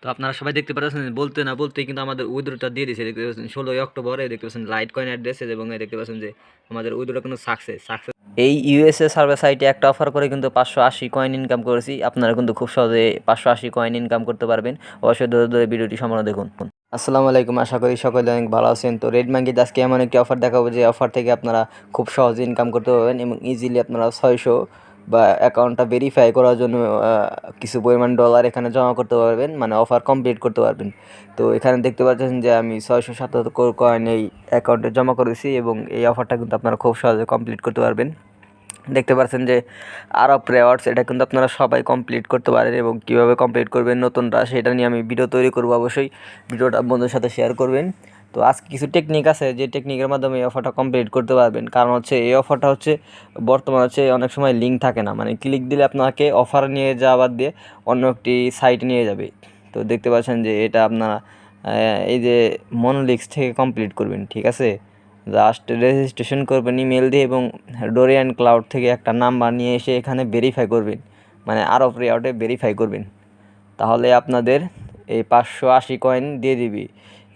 তো আপনারা সবাই দেখতে পাচ্ছেন বলতে না বলতেই কিন্তু আমাদের উইথড্রটা দিয়ে দিয়েছে। দেখতে পাচ্ছেন 16 অক্টোবর দেখতে পাচ্ছেন লাইট কয়েন অ্যাড্রেস এবং দেখতে পাচ্ছেন যে আমাদের উইথড্রটা কিন্তু সাকসেস। এই ইউএসএ সার্ভে সাইটে একটা অফার করে কিন্তু 580 কয়েন ইনকাম করেছি। আপনারা কিন্তু খুব সহজে 580 কয়েন ইনকাম করতে পারবেন। অবশ্যই ধরে ধরে ভিডিওটি সম্পূর্ণ দেখুন। আসসালামু আলাইকুম, আশা করি সকলে অনেক ভালো আছেন। তো রেড ম্যাঙ্গিতে আজকে এমন একটি অফার দেখাবো যে অফার থেকে আপনারা খুব সহজে ইনকাম করতে পারবেন এবং ইজিলি আপনারা 600 বা অ্যাকাউন্টটা ভেরিফাই করার জন্য কিছু পরিমাণ ডলার এখানে জমা করতে পারবেন, মানে অফার কমপ্লিট করতে পারবেন। তো এখানে দেখতে পাচ্ছেন যে আমি 677 কয়েন এই অ্যাকাউন্টে জমা করেছি এবং এই অফারটা কিন্তু আপনারা খুব সহজে কমপ্লিট করতে পারবেন। দেখতে পাচ্ছেন যে আরব রিওয়ার্ডস, এটা কিন্তু আপনারা সবাই কমপ্লিট করতে পারেন এবং কীভাবে কমপ্লিট করবেন নতুনরা সেটা নিয়ে আমি ভিডিও তৈরি করব। অবশ্যই ভিডিওটা বন্ধুদের সাথে শেয়ার করবেন। তো আজকে কিছু টেকনিক আছে যে টেকনিকের মাধ্যমে এই অফারটা কমপ্লিট করতে পারবেন। কারণ হচ্ছে এই অফারটা হচ্ছে বর্তমানে হচ্ছে অনেক সময় লিঙ্ক থাকে না, মানে ক্লিক দিলে আপনাকে অফার নিয়ে যাওয়া বাদ দিয়ে অন্য একটি সাইট নিয়ে যাবে। তো দেখতে পাচ্ছেন যে এটা আপনারা এই যে মনোলিক্স থেকে কমপ্লিট করবেন, ঠিক আছে। জাস্ট রেজিস্ট্রেশন করবেন ইমেল দিয়ে এবং ডোরিয়ান ক্লাউড থেকে একটা নাম্বার নিয়ে এসে এখানে ভেরিফাই করবেন, মানে আরব রিওয়ার্ডে ভেরিফাই করবেন। তাহলে আপনাদের এই 580 কয়েন দিয়ে দিবি।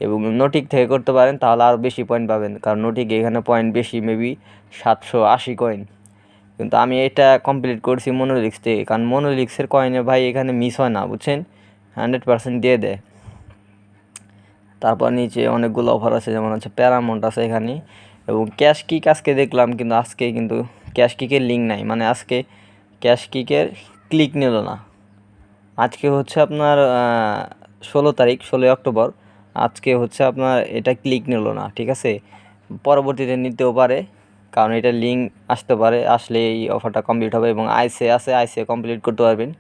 এবং নোটিক থেকে করতে পারেন তাহলে আরও বেশি পয়েন্ট পাবেন, কারণ নোটিকে এখানে পয়েন্ট বেশি, মেবি 780 কয়েন। কিন্তু আমি এটা কমপ্লিট করছি মনোলিক্স থেকে, কারণ মনোলিক্সের কয়েনে ভাই এখানে মিস হয় না, বুঝছেন, 100% দিয়ে দেয়। তারপর নিচে অনেকগুলো অফার আছে, যেমন হচ্ছে প্যারামাউন্ট আছে এখানে এবং ক্যাশ কিক আজকে দেখলাম, কিন্তু আজকে কিন্তু ক্যাশ কিকের লিঙ্ক নাই, মানে আজকে ক্যাশ কিকের ক্লিক নিল না। আজকে হচ্ছে আপনার 16 তারিখ, 16 অক্টোবর। আজকে হচ্ছে আপনার এটা ক্লিক নিল না, ঠিক আছে। পরবর্তীতে নিতেও পারে, কারণ এটা লিঙ্ক আসতে পারে, আসলে এই অফারটা কমপ্লিট হবে এবং আইসে আছে, আইসে কমপ্লিট করতে পারবেন।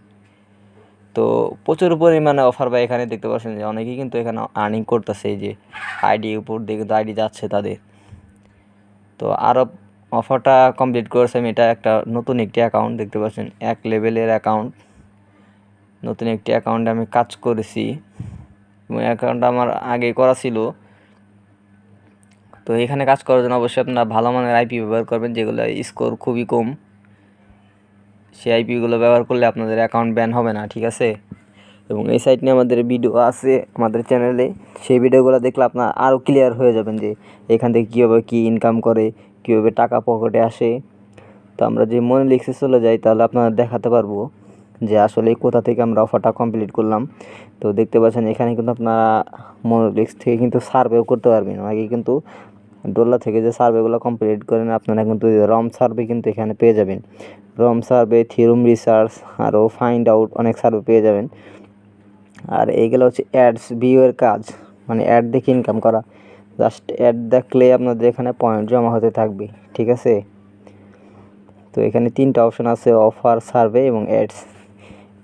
তো প্রচুর পরিমাণে অফার বা এখানে দেখতে পাচ্ছেন যে অনেকেই কিন্তু এখানে আর্নিং করতেছে, এই যে আইডি উপর দিয়ে কিন্তু আইডি যাচ্ছে তাদের। তো আরও অফারটা কমপ্লিট করেছে আমি, এটা একটা নতুন একটি অ্যাকাউন্ট দেখতে পাচ্ছেন, 1 লেভেলের অ্যাকাউন্ট, নতুন একটি অ্যাকাউন্টে আমি কাজ করেছি এবং অ্যাকাউন্টটা আমার আগে করা ছিল। তো এখানে কাজ করার জন্য অবশ্যই আপনারা ভালো মানের আইপি ব্যবহার করবেন, যেগুলো স্কোর খুবই কম। সেই আইপিগুলো ব্যবহার করলে আপনাদের অ্যাকাউন্ট ব্যান হবে না, ঠিক আছে। এবং এই সাইট নিয়ে আমাদের ভিডিও আছে আমাদের চ্যানেলে, সেই ভিডিওগুলো দেখলে আপনার আরও ক্লিয়ার হয়ে যাবেন যে এখান থেকে কীভাবে কী ইনকাম করে, কীভাবে টাকা পকেটে আসে। তো আমরা যে মনোলিক্সে চলে যাই তাহলে আপনারা দেখাতে পারবো যে আসলে কোথা থেকে আমরা অফারটা কমপ্লিট করলাম। তো দেখতে পাচ্ছেন এখানে কিন্তু আপনারা মনোলিক্স থেকে কিন্তু সার্ভেও করতে পারবেন। আগে কিন্তু ডলার থেকে যে সার্ভেগুলো কমপ্লিট করেন আপনারা কিন্তু রম সার্ভে কিন্তু এখানে পেয়ে যাবেন। রম সার্ভে, থিওরাম রিসার্চ, আরও ফাইন্ড আউট অনেক সার্ভে পেয়ে যাবেন। আর এইগুলো হচ্ছে অ্যাডস ভিউয়ের কাজ, মানে অ্যাড দেখে ইনকাম করা। জাস্ট অ্যাড দেখলে আপনাদের এখানে পয়েন্ট জমা হতে থাকবে, ঠিক আছে। তো এখানে 3টা অপশন আছে, অফার, সার্ভে এবং অ্যাডস,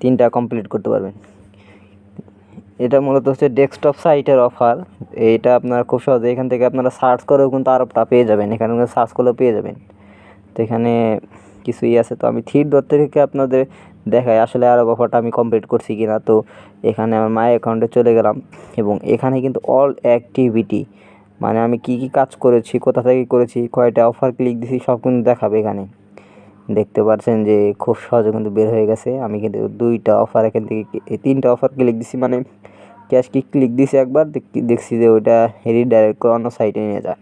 3টা কমপ্লিট করতে পারবেন। এটা মূলত হচ্ছে ডেস্কটপ সাইটের অফার। এইটা আপনারা খুব সহজে এখান থেকে আপনারা সার্চ করেও কিন্তু আরবটা পেয়ে যাবেন, এখানে সার্চ করলেও পেয়ে যাবেন। তো এখানে কিছুই আছে, তো আমি থ্রি ডট থেকে আপনাদের দেখাই আসলে আরব অফারটা আমি কমপ্লিট করছি কিনা। তো এখানে আমার মাই অ্যাকাউন্টে চলে গেলাম এবং এখানে কিন্তু অল অ্যাক্টিভিটি, মানে আমি কি কি কাজ করেছি, কোথা থেকে করেছি, কয়টা অফার ক্লিক দিয়েছি সব কিন্তু দেখাবে এখানে। দেখতে পাচ্ছেন যে খুব সহজে কিন্তু বের হয়ে গেছে। আমি কিন্তু 2টা অফার এখান থেকে 3টা অফার ক্লিক দিছি, মানে ক্যাশ কি ক্লিক দিছি একবার, দেখছি যে ওইটা রিডাইরেক্ট করে অন্য সাইটে নিয়ে যায়।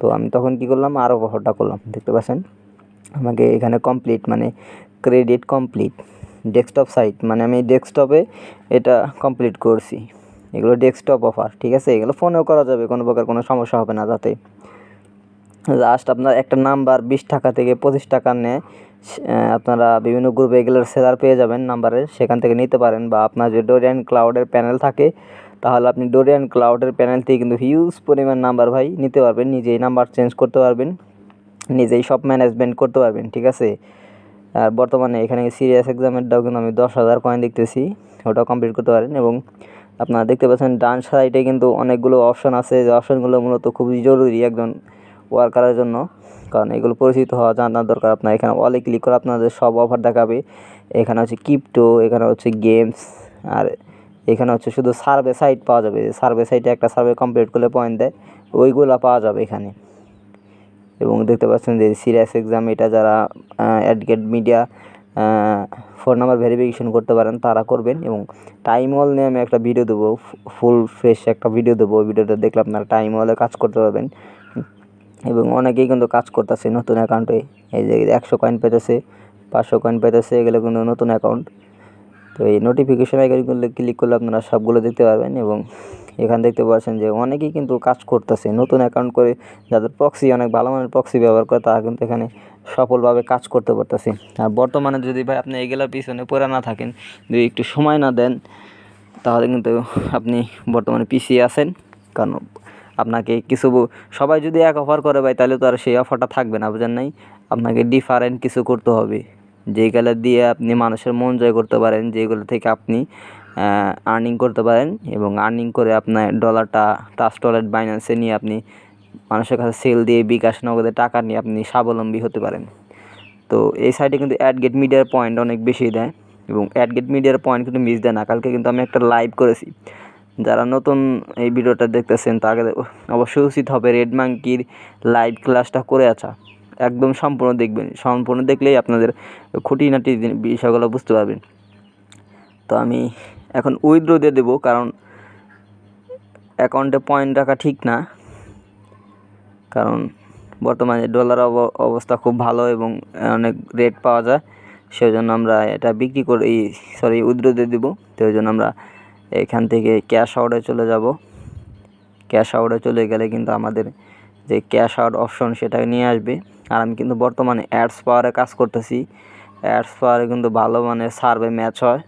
তো আমি তখন কি করলাম, আরও অফারটা করলাম। দেখতে পাচ্ছেন আমাকে এখানে কমপ্লিট, মানে ক্রেডিট কমপ্লিট ডেস্কটপ সাইট, মানে আমি ডেস্কটপে এটা কমপ্লিট করছি। এগুলো ডেস্কটপ অফার, ঠিক আছে। এগুলো ফোনেও করা যাবে, কোনো প্রকার কোনো সমস্যা হবে না। যাতে জাস্ট আপনার একটা নাম্বার 20 টাকা থেকে 25 টাকা নেয়, আপনারা বিভিন্ন গ্রুপে এগুলোর সেলার পেয়ে যাবেন নাম্বারের, সেখান থেকে নিতে পারেন। বা আপনার যদি ডোরিয়ান ক্লাউডের প্যানেল থাকে তাহলে আপনি ডোরিয়ান ক্লাউডের প্যানেল থেকে কিন্তু হিউজ পরিমাণ নাম্বার ভাই নিতে পারবেন, নিজেই নাম্বার চেঞ্জ করতে পারবেন, নিজেই সব ম্যানেজমেন্ট করতে পারবেন, ঠিক আছে। আর বর্তমানে এখানে সিরিয়াস এক্সামেরটাও কিন্তু আমি 10,000 কয়েন দেখতেছি, ওটাও কমপ্লিট করতে পারেন। এবং আপনারা দেখতে পাচ্ছেন ডান সাইডে কিন্তু অনেকগুলো অপশন আছে, যে অপশনগুলো মূলত খুবই জরুরি একজন ওয়ার্কারের জন্য, কারণ এগুলো পরিচিত হওয়া জানার দরকার। আপনার এখানে অলে ক্লিক করে আপনাদের সব অফার দেখাবে। এখানে হচ্ছে ক্রিপ্টো, এখানে হচ্ছে গেমস, আর এখানে হচ্ছে শুধু সার্ভে সাইট পাওয়া যাবে। সার্ভে সাইটে একটা সার্ভে কমপ্লিট করলে পয়েন্ট দেয়, ওইগুলো পাওয়া যাবে এখানে। এবং দেখতে পাচ্ছেন যে সিরিয়াস এক্সাম, এটা যারা AdGate media phone number verification করতে পারেন তারা করবেন। এবং টাইম ওয়াল নিয়ে আমি একটা ভিডিও দেবো, ফুল ফ্রেশ একটা ভিডিও দেবো। ওই ভিডিওটা দেখলে আপনারা টাইম ওয়ালে কাজ করতে পারবেন। এবং অনেকেই কিন্তু কাজ করতেছে নতুন অ্যাকাউন্টে। এই যে 100 কয়েন পেতেছে, 500 কয়েন পেতেছে, এগুলো কিন্তু নতুন অ্যাকাউন্ট। তো এই নোটিফিকেশন আইকনগুলো ক্লিক করলে আপনারা সবগুলো দেখতে পারবেন। এবং এখানে দেখতে পাচ্ছেন যে অনেকেই কিন্তু কাজ করতেছে নতুন অ্যাকাউন্ট করে, যাদের প্রক্সি অনেক ভালো মানের প্রক্সি ব্যবহার করে তারা কিন্তু এখানে সফলভাবে কাজ করতে পারতেছে। আর বর্তমানে যদি ভাই আপনি এগুলোর পিছনে পড়ে না থাকেন, যদি একটু সময় না দেন, তাহলে কিন্তু আপনি বর্তমানে পিছিয়ে আছেন। কারণ আপনাকে কিছু সবাই যদি এক অফার করে ভাই, তাহলে তো আর সেই অফারটা থাকবে না, বুঝেন নাই? আপনাকে ডিফারেন্ট কিছু করতে হবে, যেগুলো দিয়ে আপনি মানুষের মন জয় করতে পারেন, যেগুলো থেকে আপনি আর্নিং করতে পারেন। এবং আর্নিং করে আপনার ডলারটা ট্রাস্ট ওয়ালেট বাইন্যান্সে নিয়ে আপনি মানুষের কাছে সেল দিয়ে বিকাশ নগদে টাকা নিয়ে আপনি স্বাবলম্বী হতে পারেন। তো এই সাইটে কিন্তু অ্যাড গেট মিডিয়ার পয়েন্ট অনেক বেশি দেয়, এবং অ্যাড গেট মিডিয়ার পয়েন্ট কিন্তু মিস দেয় না। কালকে কিন্তু আমি একটা লাইভ করেছি। যারা নতুন এই ভিডিওটা দেখতেছেন তাকে অবশ্যই উচিত হবে রেড মাঙ্কির লাইভ ক্লাসটা করে আসা। একদম সম্পূর্ণ দেখবেন, সম্পূর্ণ দেখলেই আপনাদের খুঁটিনাটি বিষয়গুলো বুঝতে পারবেন। তো আমি এখন উইথড্র দিয়ে দেবো, কারণ অ্যাকাউন্টে পয়েন্ট রাখা ঠিক না। কারণ বর্তমানে ডলার অবস্থা খুব ভালো এবং অনেক রেট পাওয়া যায়, সেই জন্য আমরা এটা বিক্রি করে উইথড্র দিয়ে দেবো। তো ওই জন্য আমরা এখান থেকে ক্যাশ আউটে চলে যাব। ক্যাশ আউটে চলে গেলে কিন্তু আমাদের যে ক্যাশ আউট অপশন সেটা নিয়ে আসবে। আর আমি কিন্তু বর্তমানে অ্যাডস পাওয়ারে কাজ করতেছি। অ্যাডস পাওয়ারে কিন্তু ভালো মানের সার্ভে ম্যাচ হয়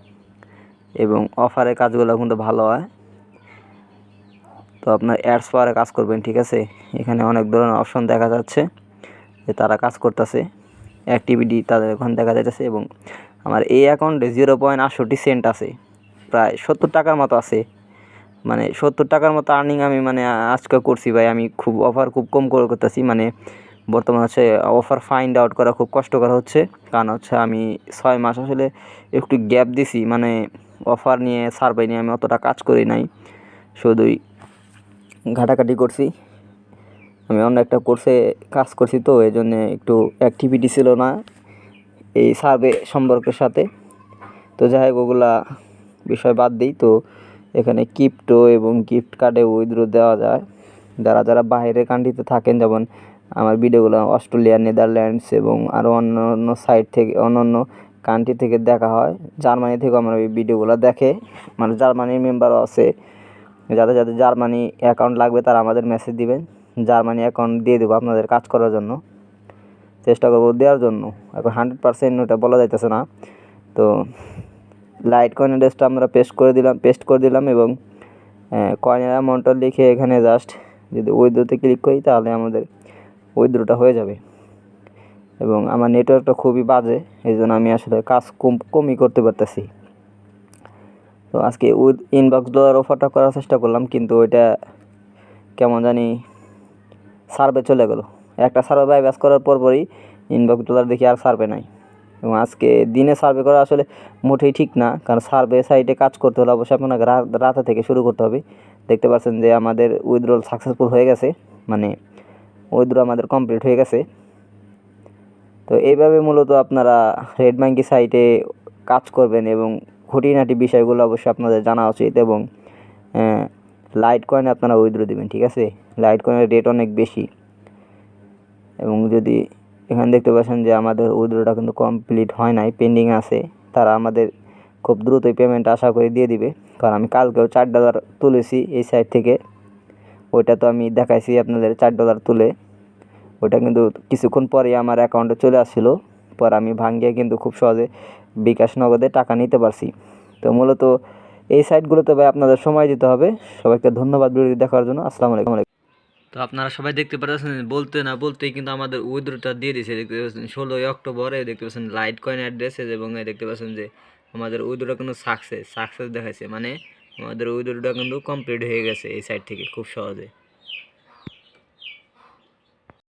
এবং অফারের কাজগুলো কিন্তু ভালো হয়। তো আপনার অ্যাডস পাওয়ারে কাজ করবেন, ঠিক আছে? এখানে অনেক ধরনের অপশন দেখা যাচ্ছে যে তারা কাজ করতেছে, অ্যাক্টিভিটি তাদের ওখানে দেখা যাচ্ছে। এবং আমার এই অ্যাকাউন্টে 0.68 সেন্ট আছে, প্রায় 70 টাকার মতো আছে। মানে 70 টাকার মতো আর্নিং আমি আজকে করছি ভাই। আমি অফার খুব কম করে করতেছি। বর্তমানে হচ্ছে অফার ফাইন্ড আউট করা খুব কষ্টকর হচ্ছে, কারণ হচ্ছে আমি 6 মাস আসলে একটু গ্যাপ দিছি। অফার নিয়ে সার্ভে নিয়ে আমি অতটা কাজ করি নাই, শুধুই ঘাটাঘাটি করছি। আমি অন্য একটা কোর্সে কাজ করছি, তো এই জন্যে একটু অ্যাক্টিভিটি ছিল না এই সার্ভে সম্পর্কের সাথে। তো যাই হোক, ওগুলা বিষয় বাদ দিই। তো এখানে ক্রিপ্টো এবং গিফট কার্ডে উইথড্র দেওয়া যায়। যারা বাইরের কান্ট্রিতে থাকেন, যেমন আমার ভিডিওগুলো অস্ট্রেলিয়া, নেদারল্যান্ডস এবং আরও অন্য সাইট থেকে, অন্য কান্ট্রি থেকে দেখা হয়। জার্মানি থেকেও আমার এই ভিডিওগুলো দেখে, জার্মানির মেম্বারও আছে। যাদের জার্মানি অ্যাকাউন্ট লাগবে তারা আমাদের মেসেজ দিবেন, জার্মানি অ্যাকাউন্ট দিয়ে দেবো আপনাদের কাজ করার জন্য, চেষ্টা করবো দেওয়ার জন্য। এখন 100% ওটা বলা যাইতেছে না। তো লাইট কয়েন অ্যাড্রেসটা আমরা পেস্ট করে দিলাম এবং কয়েনের অ্যামাউন্টটা লিখে এখানে জাস্ট যদি উইথড্রোতে ক্লিক করি, তাহলে আমাদের উইথড্রোটা হয়ে যাবে। এবং আমার নেটওয়ার্কটা খুবই বাজে, এই জন্য আমি আসলে কাজ কমই করতে পারতেছি। তো আজকে উইথ ইনবক্স ডলার অফারটা করার চেষ্টা করলাম, কিন্তু ওইটা কেমন জানি সার্ভে চলে গেল। একটা সার্ভে বাইপাস করার পরই ইনবক্স ডলার দেখি আর সার্ভে নাই। এবং আজকে দিনে সার্ভে করা আসলে মোটেই ঠিক না, কারণ সার্ভে সাইটে কাজ করতে হলে অবশ্যই আপনাকে রাতে থেকে শুরু করতে হবে। দেখতে পাচ্ছেন যে আমাদের উইথড্রল সাকসেসফুল হয়ে গেছে, উইথড্র আমাদের কমপ্লিট হয়ে গেছে। তো এইভাবে মূলত আপনারা রেড মাঙ্কি সাইটে কাজ করবেন এবং খুঁটিনাটি বিষয়গুলো অবশ্যই আপনাদের জানা উচিত। এবং লাইট কয়েনে আপনারা উইথড্র দেবেন, ঠিক আছে? লাইট কয়েনের রেট অনেক বেশি। এবং যদি এখানে দেখতে পাচ্ছেন যে আমাদের উইথড্রটা কিন্তু কমপ্লিট হয় নাই, পেন্ডিং আছে। তারা আমাদের খুব দ্রুতই পেমেন্ট আশা করে দিয়ে দিবে, কারণ আমি কালকেও $4 তুলেছি এই সাইট থেকে। ওইটা তো আমি দেখাইছি আপনাদের $4 তুলে। ওইটা কিন্তু কিছুক্ষণ পরে আমার অ্যাকাউন্টে চলে আসছিলো, পর আমি ভাঙ্গিয়ে কিন্তু খুব সহজে বিকাশ নগদে টাকা নিতে পারছি। তো মূলত এই সাইটগুলোতে ভাই আপনাদের সময় দিতে হবে। সবাইকে ধন্যবাদ ভিডিও দেখার জন্য। আসসালামু আলাইকুম। তো আপনারা সবাই দেখতে পাচ্ছেন, বলতে না বলতেই কিন্তু আমাদের উইথড্রটা দিয়ে দিয়েছে। দেখতে পাচ্ছেন 16 অক্টোবরে, দেখতে পাচ্ছেন লাইট কয়েন অ্যাড্রেস, এবং দেখতে পাচ্ছেন যে আমাদের উইথড্রটা কিন্তু সাকসেস দেখাইছে। আমাদের উইথড্রটা কিন্তু কমপ্লিট হয়ে গেছে এই সাইট থেকে খুব সহজে।